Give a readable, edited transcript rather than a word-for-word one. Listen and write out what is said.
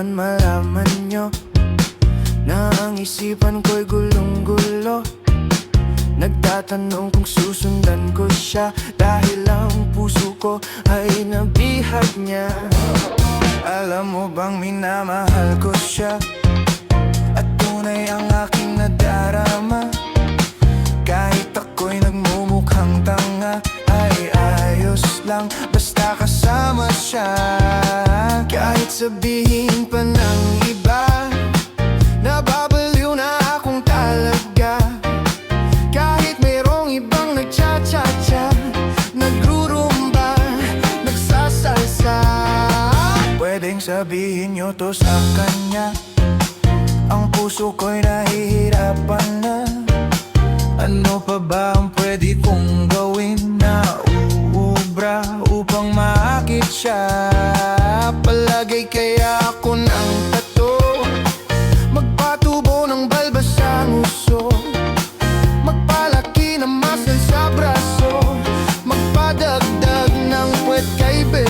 man malaman nyo na ang isipan ko'y gulong-gulo. Nagtatanong kung susundan ko siya dahil ang puso ko ay nabihag niya. Alam mo bang minamahal ko siya at tunay ang aking nadarama. Kahit ako'y nagmumukhang tanga ay ayos lang basta kasama siya. Kahit sabihin pa ng iba nababaliw na akong talaga. Kahit mayroong ibang nagcha-cha-cha, nagrurumba, nagsasalsa, pwedeng sabihin nyo to sa kanya. Ang puso ko'y nahihirapan na. Ano pa ba ang pwede kong gawin na uubra upang maakit siya? Palagay kaya ako na